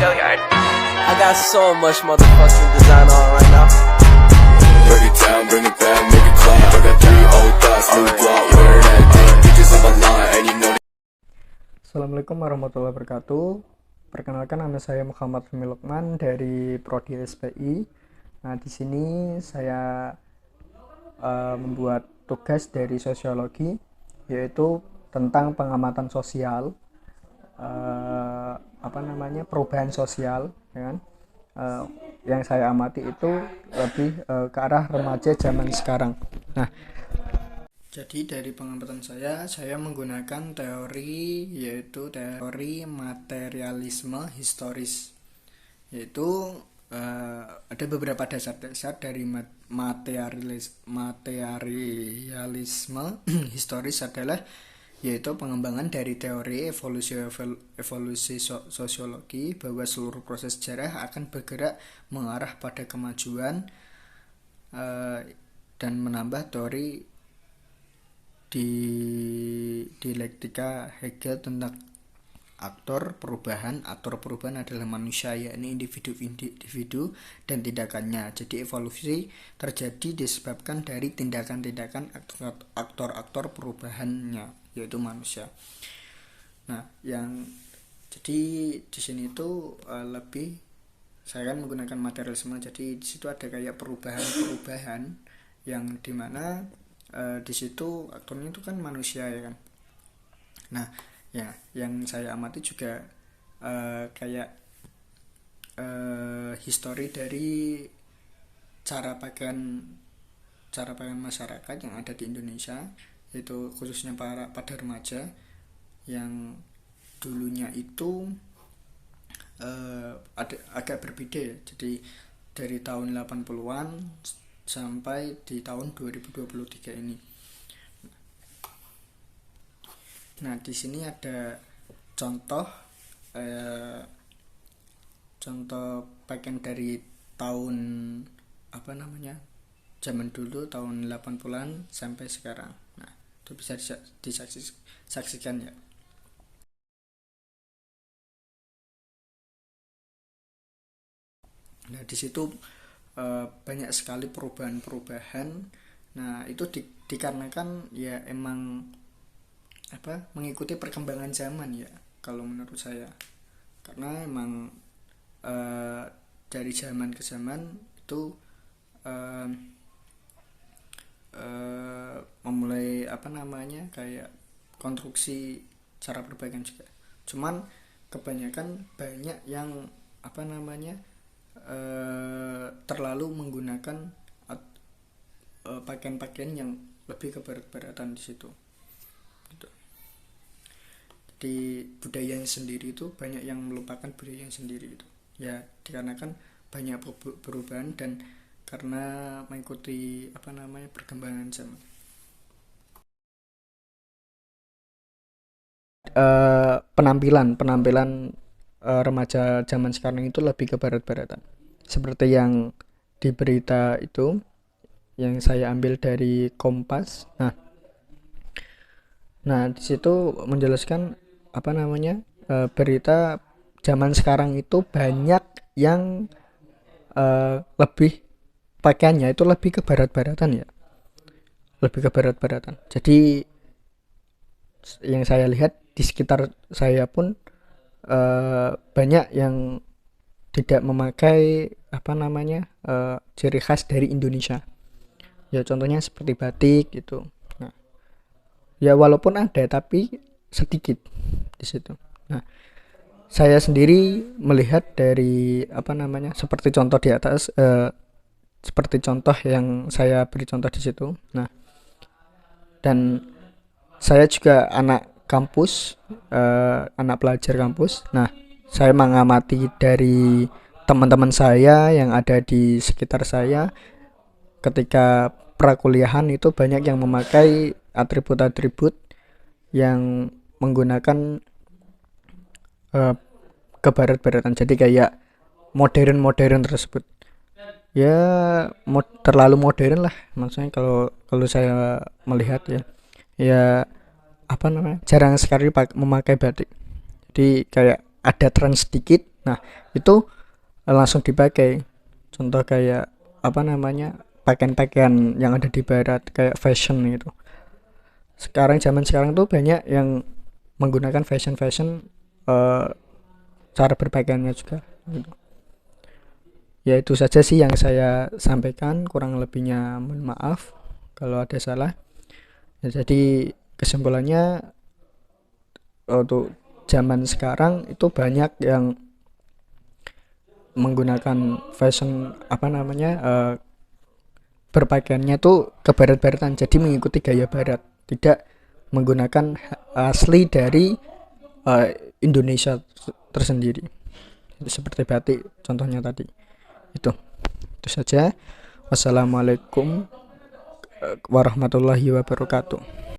I got so much motherfucking design on right now. Break it down, bring it back, make it clap. I got 3 old thoughts, new block, where that day. Bitches on my line, and you know. Assalamualaikum warahmatullahi wabarakatuh. Perkenalkan, nama saya Muhammad Fahmi Lukman dari Prodi SPI. Nah, di sini saya membuat tugas dari sosiologi, yaitu tentang pengamatan sosial, perubahan sosial, ya kan? Yang saya amati itu lebih ke arah remaja zaman sekarang. Nah, jadi dari pengamatan saya menggunakan teori, yaitu teori materialisme historis, yaitu ada beberapa dasar-dasar dari materialisme historis adalah yaitu pengembangan dari teori evolusi sosiologi, bahwa seluruh proses sejarah akan bergerak mengarah pada kemajuan, dan menambah teori di dialektika Hegel tentang aktor perubahan adalah manusia, yakni individu dan tindakannya. Jadi evolusi terjadi disebabkan dari tindakan-tindakan aktor perubahannya, yaitu manusia. Nah, jadi di sini itu lebih saya kan menggunakan materialisme. Jadi di situ ada kayak perubahan yang dimana di situ aktornya itu kan manusia, ya kan. Nah, ya, yang saya amati juga kayak histori dari cara pakaian masyarakat yang ada di Indonesia, yaitu khususnya pada remaja yang dulunya itu agak berbeda ya. Jadi dari tahun 80-an sampai di tahun 2023 ini. Nah, di sini ada contoh pakaian dari tahun zaman dulu, tahun 80-an sampai sekarang. Nah, itu bisa disaksikan ya. Nah, di situ banyak sekali perubahan. Nah, itu dikarenakan ya emang mengikuti perkembangan zaman ya, kalau menurut saya. Karena emang dari zaman ke zaman itu memulai kayak konstruksi cara perbaikan juga. Cuman kebanyakan banyak yang terlalu menggunakan pakaian-pakaian yang lebih ke barat-baratan di situ. Gitu. Di budaya sendiri itu banyak yang melupakan budaya sendiri itu. Ya, dikarenakan banyak perubahan dan karena mengikuti perkembangan zaman. Penampilan remaja zaman sekarang itu lebih ke barat-baratan. Seperti yang di berita itu yang saya ambil dari Kompas. Nah, di situ menjelaskan berita zaman sekarang itu banyak yang lebih pakaiannya itu lebih ke barat-baratan ya. Lebih ke barat-baratan. Jadi yang saya lihat di sekitar saya pun banyak yang tidak memakai ciri khas dari Indonesia. Ya, contohnya seperti batik gitu. Nah, ya walaupun ada tapi sedikit di situ. Nah, saya sendiri melihat dari seperti contoh di atas, seperti contoh yang saya beri contoh di situ. Nah, dan saya juga anak kampus, anak pelajar kampus. Nah, saya mengamati dari teman-teman saya yang ada di sekitar saya ketika prakuliahan itu banyak yang memakai atribut-atribut yang menggunakan kebarat-baratan. Jadi kayak modern tersebut. Ya, terlalu modern lah maksudnya kalau saya melihat ya. Ya jarang sekali memakai batik. Jadi kayak ada tren sedikit Nah, itu langsung dipakai. Contoh kayak apa namanya, pakaian-pakaian yang ada di barat kayak fashion gitu. Zaman sekarang tuh banyak yang menggunakan fashion eh, cara berpakaiannya juga gitu. Ya itu saja sih yang saya sampaikan, kurang lebihnya mohon maaf kalau ada salah. Ya, jadi kesimpulannya, untuk zaman sekarang itu banyak yang menggunakan fashion apa namanya, berpakaiannya tuh ke barat-baratan, jadi mengikuti gaya barat, tidak menggunakan asli dari Indonesia tersendiri, seperti batik contohnya tadi. Itu saja. Wassalamualaikum warahmatullahi wabarakatuh.